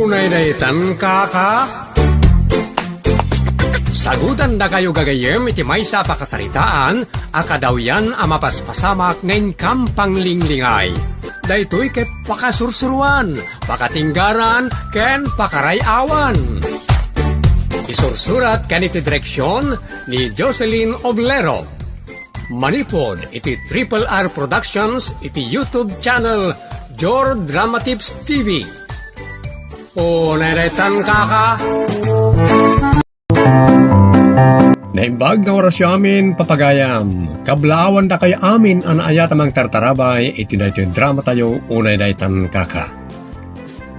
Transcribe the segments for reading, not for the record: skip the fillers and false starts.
Unay daytan kaka. Sagutan na kayo gagayem iti maysa pakasaritaan, akadaw yan amapaspasamak ngayon kampang linglingay. Daytoy ket pakasursuruan, pakatinggaran, ken pakarayawan. Isursurat kaniti direksyon ni Jocelyn Oblero. Manipod iti Triple R Productions iti YouTube channel Jor Drama Tips TV. O naretan kaka. Naimbag nga oras amin papagayam. Kablawan da kayo amin an ayatamang tartarabay iti dayto drama tayo unay daytan kaka.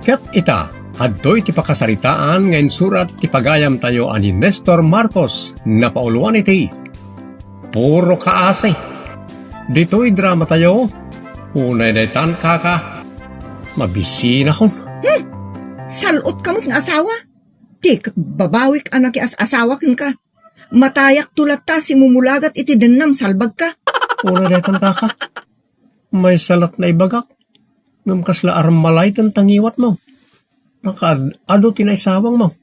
Ket ita, addoy ti pakasaritaan ngayon surat ti pagayam tayo ani Nestor Marcos na pauluan iti. Puro kaase. Dito'y drama tayo unay daytan kaka. Mabisina ko. Salot kamot nga asawa. Tik, babawik anak as asawa kin ka. Matayak tulat ta si mumulagat iti denam salbag ka. Una daytan kaka. May salat na ibagak. Ngam kasla armalay tan tangiwat mo. Ado tinaysawang mo.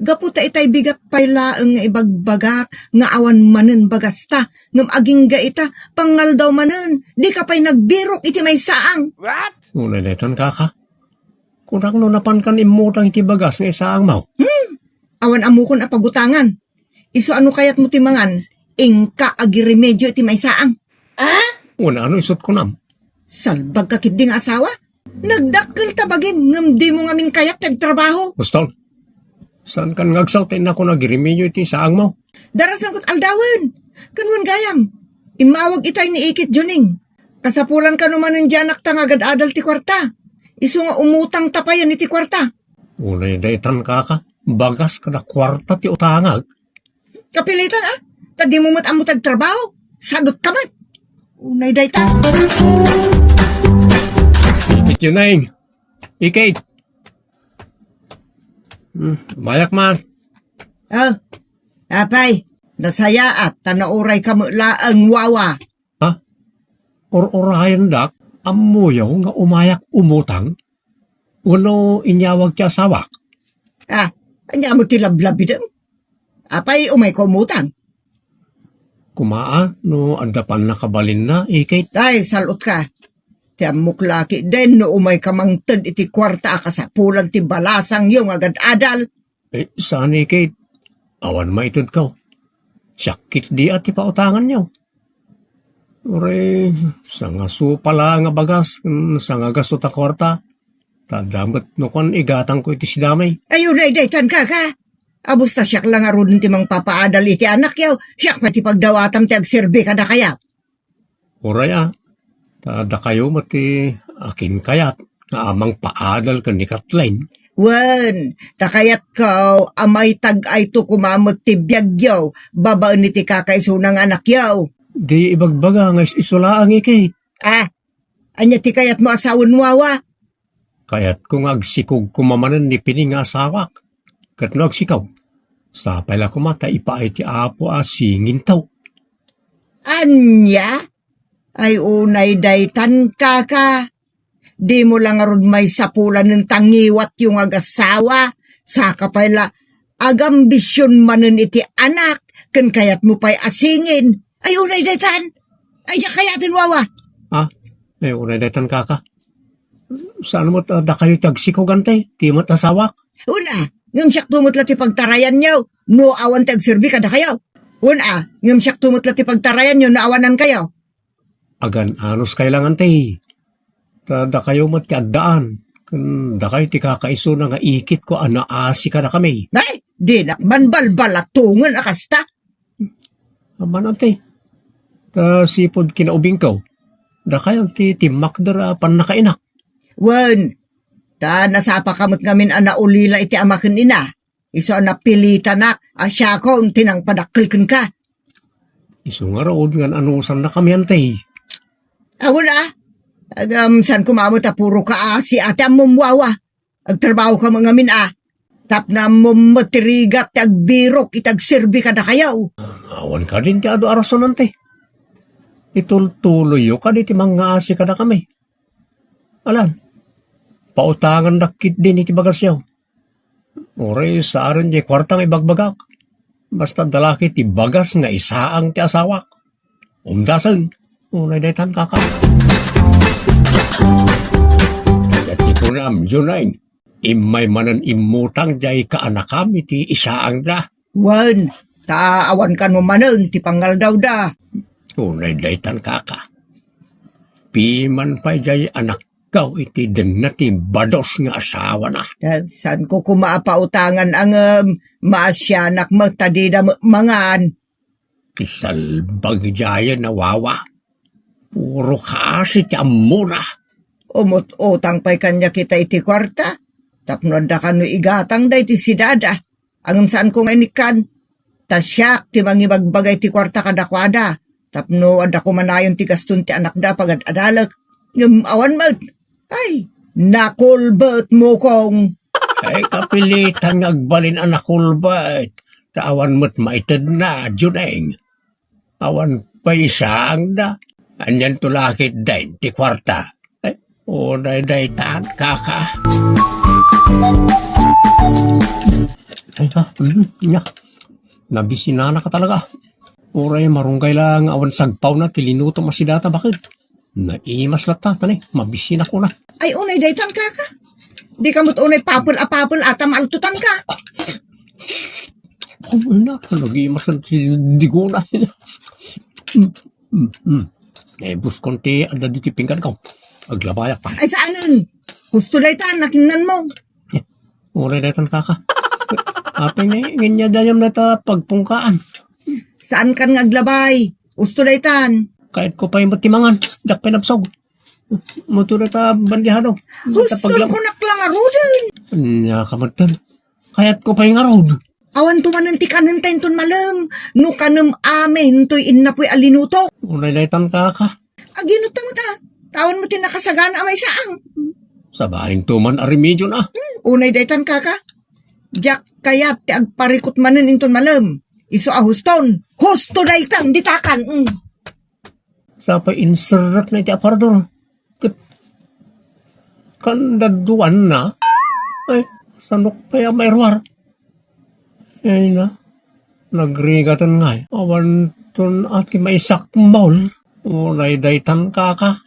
Gaputa itay bigat paylaeng nga ibagbagak nga awan manen bagasta. Ngam aging ga ita pangal daw manen. Di ka pa'y nagbirok iti may saang. Una daytan kaka. Kurang no napan kan imutang iti bagas nga isaang mo. Awan amukon a pagutangan. Iso ano kayat mo timangan? Ingka agi remedyo iti may saang. Una ano isot ko nam. Salbag ka kiding asawa? Nagdakkel tabagin ngam di mo ngamin kayat nagtrabaho. Bustol, saan kan ngagsawtin ako nagiremedyo iti saang mo? Darasan ko't aldawan. Kanwan gayam. Imawag itay ni Ikit Juning. Kasapulan ka naman ng janak tang agad adal ti kwarta. Iso nga umutang tapayan iti kwarta. Unay daytan kaka. Bagas kada kwarta ti utangag. Kapilitan Tadi mo amutag trabaho. Sagot ka man. Unay dayta. Ikit yun na yung. Ikit. Mayak man. Apay. Nasaya at tanauray ka mo laang wawa. Or-orayan dak. Amuyaw nga umayak umutang. Uno inyawag ti asawak. Anya mo tilablabi dem. Apay umay ko umutang. Kumaa no andapan nakabalin na ikit. Ay, salot ka. Tiamok laki den no umay ka mangted iti kwarta ka sa pulang ti balasang yung agad adal. Saan ikit? Awan maitod ka. Sakit di at ipautangan niyo. Ure, sanga su pala nga bagas, sanga gasto ta kwarta. Tadamot no kon igatang ko iti sidamay. Ayun ay daytan ka. Abusta siyak lang arun ti mang papaadal iti anak yaw. Siyak pati pagdawatam ti agserbe kada kaya. Uray tada kayo mati akin kayat na amang paadal kan ni Kathleen. Wen, takayat kaw amay tag-ay to kumamot ti biyag yaw. Babaan iti kakaiso ng anak yaw. Di ibagbaga nga isulaang ikit. Anya ti kayat mo asawan wawa. Kayat kung agsikog kumamanan ni pining asawak. Kat no agsikaw. Sapay la kumata ipaay ti apo singin taw. Anya? Ay unay daytan kaka. Di mo lang arod may sapulan ng tangiwat yung agasawa. Saka pala agambisyon manen iti anak. Kan kayat mo pa'y asingin. Ay unay daytan. Ay kayatin wawa. Unay daytan kaka. Saan mo da kayo tagsikaw gante? Di mo tasawak? Una, ngam siyak tumutla ti pagtarayan nyo. No awan tagserbi kada kayo. Una, ngam siyak tumutla ti pagtarayan nyo na awanan kayo. Agan anos kailangan te. Da kayo mat kaddaan. Da kayo ti kakaiso na nga ikit ko anaasi ka na kami. Ay, di nakman balbalatungan akasta. Aman ante. Sipod kinaubing ko. Da kayo ti timakdara pan nakainak. Wen, nasapa kamot ngamin ulila iti amakin ina. Iso napilitan asya ko tinang padakkel ka. Iso nga raod nga anusan na kami ante. Wala. San kumamot puro ka si ate amumwawa. Agtrabaho ka mga min Tap na mumatirigat agbirok itagserbi ka na kayaw. Awan ka din ti ado arason ante. Itultuloy yo ka di ti mga asi ka na kami. Alam, pautangan nakit din iti bagas yaw. Oray sa aron di kwartang ibagbagak. Basta dalaki ti bagas nga isaang ti asawak. Umdasan, unay daytan kaka. At ito na, Junay, imay manan imutang jay kaanakam iti isaang da. Wan, taawan ka no manen, ti pangal daw da. Unay daytan kaka. Piman pa jay anak kaw iti den na ti bados nga asawa na. Saan ko kumapautangan ang maasyanak magtadida mangan. Isalbag jaya nawawa. Puro kasi ti amura. Umut-utang pa'y kanya kita iti kwarta. Tapno da kano igatang da iti sidada. Ang saan ko ngainikan. Tasyak ti mangibagbagay ti kwarta kadakwada. Tapno ada ko manayon ti gastun ti anak da pagad-adalak. Awan mat. Ay, nakulbet mo kong. Ay kapilitan ngagbalin anak kulbat. Tawan mo't maited na, Juneng. Awan pa isang da. Anyan tulakit dahin ti kwarta. Ay, unay daytan kaka. Ay ha, nabisinana ka talaga. Uray marunggay lang awan sagpaw na tilinuto masidata bakit? Naimas lata tanay, mabisin ako na. Ay, unay daytan kaka. Di ka mo't unay papul atam altutan ka. Kumay na, nag-imas na digo na. Eh, bus konti, ada di tipingkan ko. Aglabayak pa. Ay, saanan? Gusto daytan, nakingnan mo. Uray daytan kaka. Apay nga, ganyan dayam na ta pagpungkaan. Saan kan ngaglabay? Gusto daytan. Kahit ko pa yung matimangan, dak pinapsog. Muto na ta bandihano. Gusto ko naklang arudan. Nakamantan. Kahit ko pa yung arod. Awan tumanan ti kanan tenton malam. No kanam amen to'y innapoy alinuto. Unay daytan kaka. Aginuto mo ta. Tawan mo tinakasagana amay saang. Sabaling tuman arimedyo na. Unay daytan kaka. Jak kayat ti agparikot manan inton malam. Iso ahuston. Husto daytan ditakan. Sa pa inserat na iti aparador. Kandaduan na. Ay, sanok pa yung mairwar. Ay na. Nagrigatan nga. Awan ton ati maisak maul. Unay daytan kaka.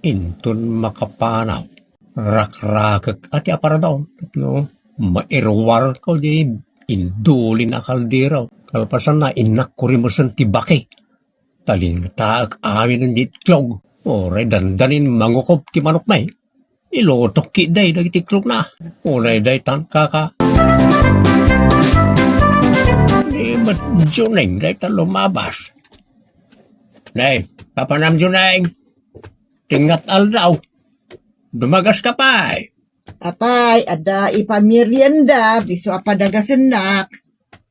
Inton makapanaw. Rakrakak ati aparadaw. No, mairwar ko di induli na kaldiraw. Kalpasan na inak ko rin mo san tibaki. Taling taak amin ng ditlog. Oray dandanin mangukop ti manok may. Ilotok ki day nagitiklog na. Unay day tan kaka. Ba't Juneng day tan lumabas? Day, papanam Juneng. Tingat aldaw. Dumagas ka pa eh. Apay, ada ipamirienda. Biso apadagasin nak.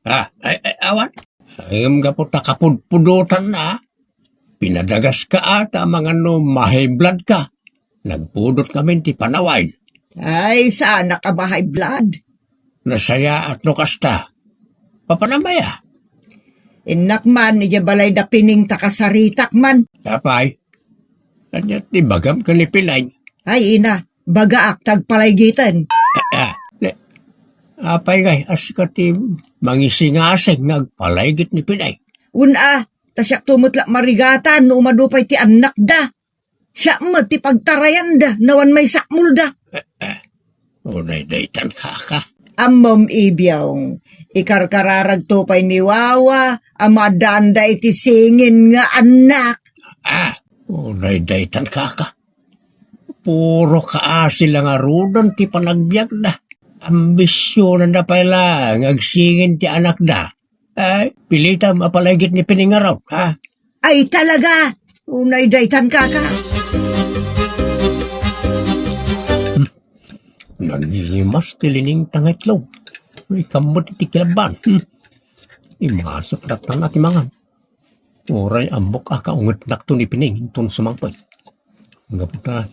Ay, awan. Ayam ka po takapudpudutan na. Pinadagas ka ata mga no mahay blood ka. Nagpudot kami ti panaway. Ay, sana ka ba high blood? Nasaya at no kasta. Papanamaya. Inak man, iya balay da pining takasaritak man. Kapay. Kanyat ti bagam ka ni Pilay. Ay, ina, bagaak tagpalaygitan. Apay kay, as ka ti mangisingasig nagpalaygit ni Pilay. Una, tasyak tumutla marigatan no umadupay ti anak da. Siya mo ti pagtarayan da, nawan may sakmul da. Unay daytan kaka. Amom ibiyong, ikarkararag to pa'y niwawa, amadanda iti singin nga anak. Unay daytan kaka. Puro kaasi lang arudan ti panagbiag da. Ambisyonan na pala, ngagsingin ti anak da. Ay, pilita mapalaygit ni piningaraw, ha? Ay talaga, unay daytan kaka. Nanilimas tilining tangitlaw. Ay, kamot iti kilaban. Imasok datan at imangan. Oray ambok akaungot nakto ni pining ton sumangpay. Nga puta,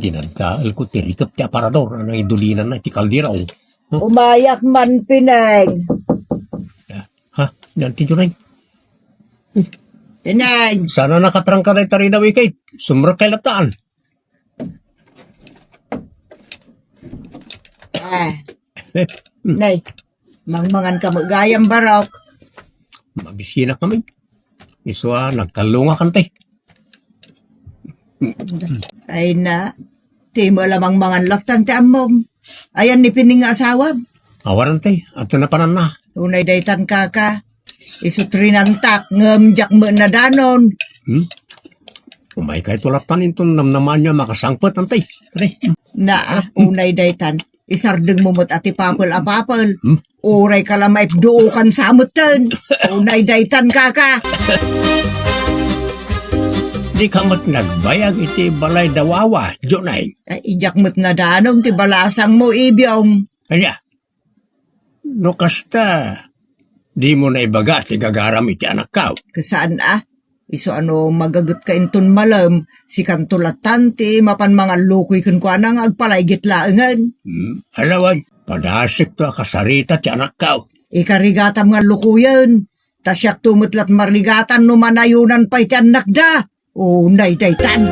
ginaddaal ko tirikap ti aparador ang idulinan na iti kaldiraw. Umayak man pineng. Ha? Nanti Junay. Pineng. Sana nakatrang ka na itarina wikay. Sumra kay lataan. Nay, mangmangan ka magayang baraw. Mabisina kami. Iswa, nagkalunga kante. Ay na, ti mo lamang mangan laktan ti amom. Ayan ni pining nga asawa. Awaran te, ato na panan na. Unay daytan kaka. Isutrin tak, ngamjak mo na danon. Umay kay tulatan itong namnaman niya makasangpot ante. Tari. Na, unay daytan. Isardeng mo mo't ati papel-apapel. Uray ka lamay duukan sa amutan. Unay daytan kaka. Di ka mat nagbayag iti balay dawawa, Jonay. Ay, ijak mo't na danon, ti balasang mo ibiyong. Kanya, no kasta, di mo na ibaga ti gagaram iti anak ka. Kasaan Iso ano magagut ka inton malam, si kantulatan ti mapan mga lukoy kun kwa nang agpalaygit laengan. Alawan, padasik to kasarita ti anak ka. Ikarigatam nga lukuyan, tasyak tumutlat marigatan no manayunan pa iti anak da. Unay daytan.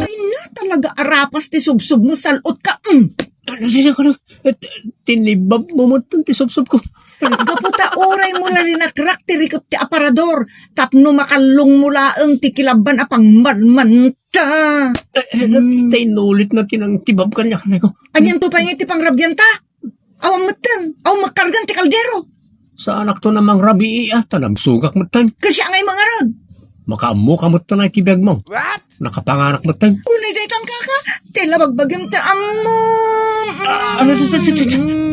Ay na talaga arapas ti subsub mo salot ka. Tinibab mo mo ti subsub ko. Kaputa oray mo rin nakrak ti rikap ti aparador. Tapno makalong mula ang ti kilaban apang manman ka. Tinulit na tinang tibab kanya ko. Anyan to pa yung ti pangrabyanta. Awang matan, awang makargan ti kaldero. Sa anak to namang rabi tanam-sugak mo tan. Kasi angay mga rod. Makaamu ka mo tan ay tibag mo. What? Nakapanganak mo tan. Unay daytan kaka, tila bagbagyam ta amo.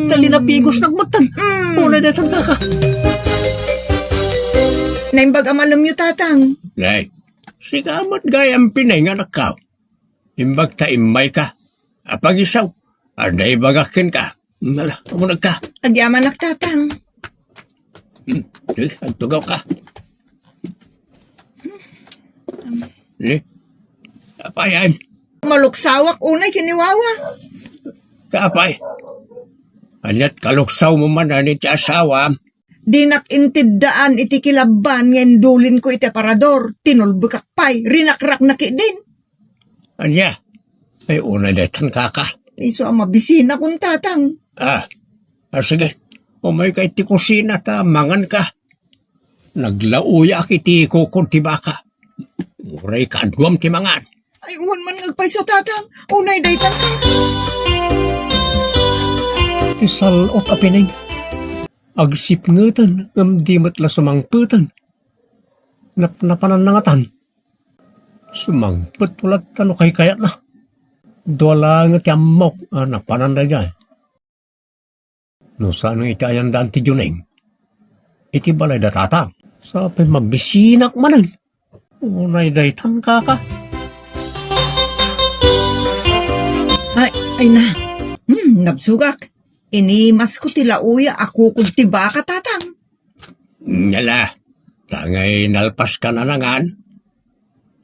Dali na pigos nagmutan. Una na tan kaka. Naimbag amalam yu tatang. Nay, sigamot gayang pinay nga nakaw. Imbag ta imay ka. Apag isaw, anday bagakin ka. Nala, kamunag ka. Agyaman ak tatang. Sige, agtugaw ka. Apayan. Maluksawak unay kiniwawa. Kapay. Anyat kaluksaw mo man ani ti asawa. Dinak intiddaan iti kilaban ngayon dulin ko iti aparador. Tinulbukak pay, rinakrak na din. Anya, ay una datan kaka. Iso ang mabisina kong tatang. Sige. Umay kay ti kusina ta, mangan ka. Naglauya kiti kukon ti baka. Uray ka duwam ti mangan. Ay, uwan man ngagpaiso tatang. Unay daytan ka. Isalot a pinay. Agsip ngatan, di matla sumangputan. Napananangatan. Sumangput ulat tano kay kayat na. Dola nga ti amok, napananda dyan. No saan iti ayan daan ti Juneng? Iti balay da tatang. Sa mabisinak manan. Unay daytan kaka. Ay na. Nabsugak. Inimas ko tila uya ako kung tiba ka tatang. Nyala, tangay nalpas ka na nangan.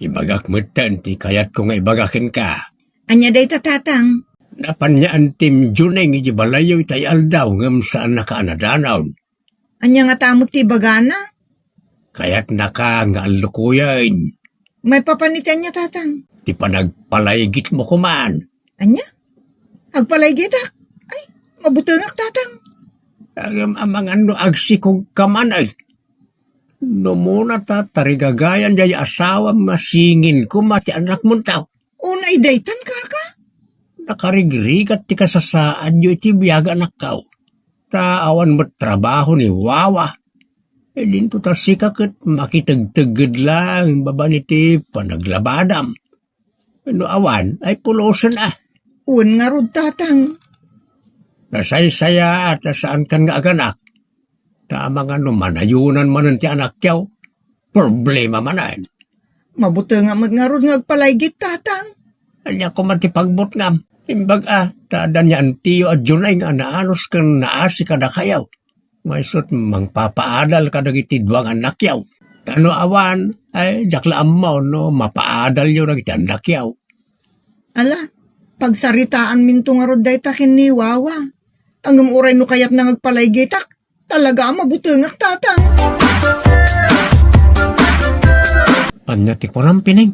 Ibagak mo ti kayat ko nga ibagakin ka. Anya day tatang. Napanyaan tim Juneng iti balayo itay aldaw ngam saan nakaanadanaw. Anya nga tamot ti bagana. Kaya't naka nga alukuyan. May papanitan niya tatang. Ti panagpalaygit mo kuman. Anya? Agpalay gitak. Ay, mabutungak tatang. Amang ano agsikong kamanay. No muna ta tarigagayan jay asawa masingin ko mati anak mo tao. Unay daytan kaka. Nakarigrigat ti kasasaan yo iti biyaga anak kao. Taawan mo't trabaho ni Wawa. Dinto ta sikakit makitagtagad lang baban iti panaglabadam. Ano awan ay pulosan Un nga rod tatang. Nasaysaya at saan kan nga aganak. Tama nga no manayunan man ti anak yaw. Problema manan. Mabuti nga magngarod nga agpalaygit tatang. Anya ko man ti pagbot ngam. Imbag tada niya antiyo at junay nga naanos kang naasi kada kayaw. Maysot mangpapaadal kadag iti duwang anak yaw. Ano awan ay jakla amaw no mapaadal yun iti anak yaw. Ala, pagsaritaan minto nga rod day takin ni Wawa. Ang uray no kayat nang agpalaygitak, talaga mabutungak tatang. Anya ti kurang pining.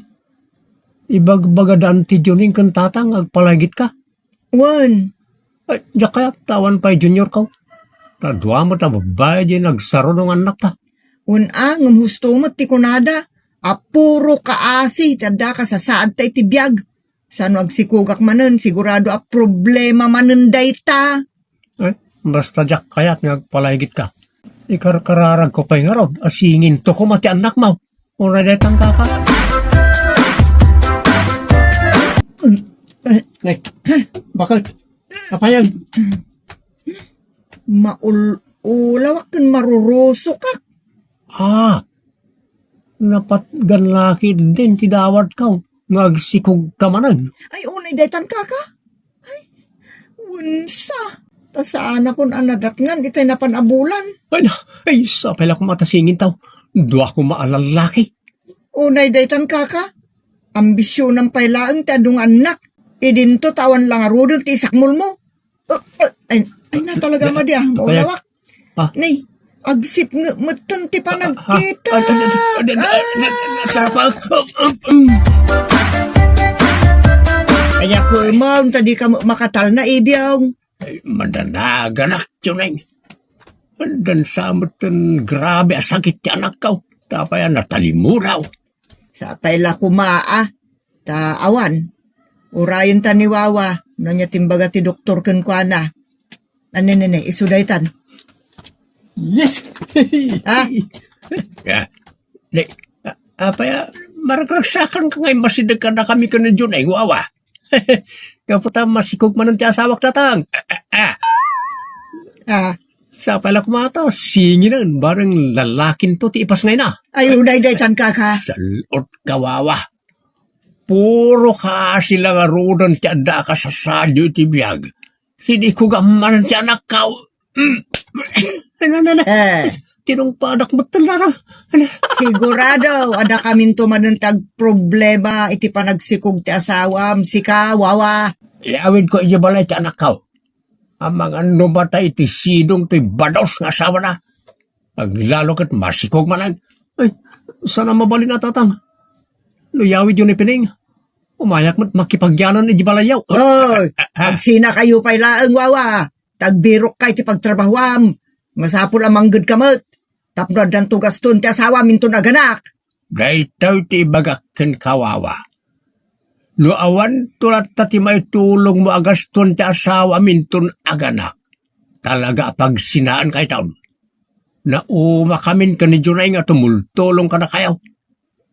Ibagbagadaan ti Juning kan tatang agpalagit ka. Wan, Ay, diya kaya tawan pa'y junior ka. Tadwa mo ta babae di nagsaro ng anak ta. Una, ngam husto mo ti kunada. Apuro kaasi, tada ka sa saad tay ti biyag. Sano agsikugak manen, sigurado a problema manen dayta. Ay, basta diya kaya nagpalaygit ka. Ikarkararag ko pa'y nga rod, asingin to ko mati anak mo. Una detang kaka. Nay, bakit? Apa yan? Ulawak kan maruroso ka. Napat ganlaki din ti dawat ka. Ngagsikog ka manan. Ay, unay daytan ka. Ay, unsa. Tasaan akong anadatngan, itay na panabulan. Ay, sapay lang kumatasingin tao. Dua ko maalalaki. Unay daytan ka. Ambisyon ng pailaang ti adong anak. Idinto tawan lang arudol ti isakmul mo. Ay na talaga madya. Maulawak. Nay, agsip nga matan ti panagkita. Sarap. Kaya ko ma'am, tadi ka makatal na ibiyaw. Ay, madanagan yun. Dan sa matan grabe asakit ti anak ka. Tapay natalimuraw. Sa paila kumaa. Ta awan. Urayon ta ni Wawa. Nanya timbaga ti doktor ken kuana. Nene, isudaytan. Yes! Apaya, maragragsakan ka ngayon masidag ka na kami ka na dyan ay Wawa. Kaputa masikog man ang ti asawak tatang. Sa pala kumata, singinan, barang lalakin to ti ipas ngayon na. Ay, uday-daytan ka. Salot ka Wawa. Puro ka sila nga rodan ti ada ka sa sadyo ti biyag. Sidi ko gaman ti anak ka. Tinong padak mo talaga. Sigurado, ada kamin tumanantag problema iti panagsikog ti asawam, sika, Wawa. Iawid ko iya balay ti anak ka. Ang mga numatay iti sidong ti bados nga asawa na. Aglalo kat masikog manan. Ay, sana mabalin na tatang. Luyawid yun ipining. Umayak mo't makipagyanan ni Jibalayaw. Oy, magsina kayo pa'y laang, Wawa. Tagbirok kay ti pagtrabahwam. Masapul amang good kamot. Tapnod ang tugas ton ti asawa minto naganak. Daytaw ti ibagakin kawawa. Luawan tulat ti may tulong mo agas ton ti asawa minton aganak. Talaga pag sinaan kay taon. Nauma kamin ka ni Junay nga tumultulong ka na kayaw.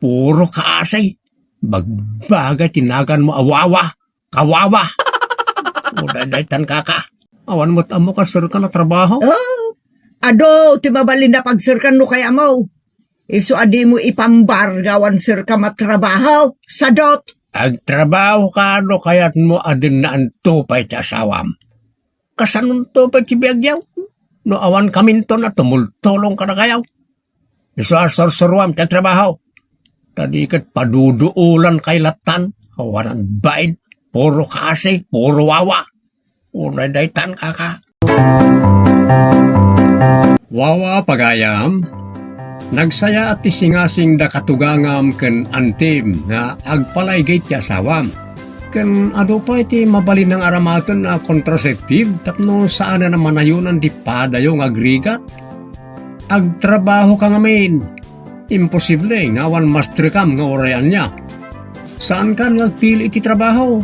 Puro kaasay. Bagbagay tinagan mo awawa. Kawawa. Udadaytan kaka. Awan mo't amo ka sir ka na trabaho. Ado, timabalin na pagsirkan no kaya mo. Iso adi mo ipambar gawan sir ka matrabaho. Sadot. Agtrabaho ka no kaya't mo adin na ang tupay ti asawam. Kasanong tupay ti biyagyaw? No awan kaminto na tumultulong ka na kayaw. Iso asor-sorwam ti trabaho. Tadikat paduduulan kay latan. Awanan bain. Puro kasi, puro wawa. Unay daytan kaka. Wawa pagayam. Nagsaya at isingasing da katugangam ken antim na agpalaygay ti asawam. Ken ado pa iti mabalin ng aramaton na contraceptive tapno saan na manayunan di padayong agrigat. Agtrabaho ka ngamin. Imposible ngawan master kam nga orayan niya. Saan ka nagpili iti trabaho?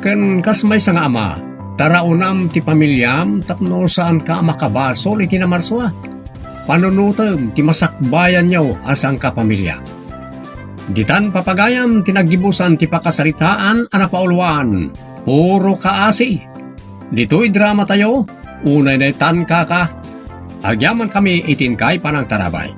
Ken kasmay sa nga ama. Tara unam ti pamilyam tapno saan ka makabasol iti namarswa. Panunutom ti masakbayan niyaw asang ka pamilya. Ditan papagayam tinagibusan ti pakasaritaan anapauluan. Puro kaasi. Dito'y drama tayo. Unay na tan kaka. Agyaman kami itin kay panang tarabay.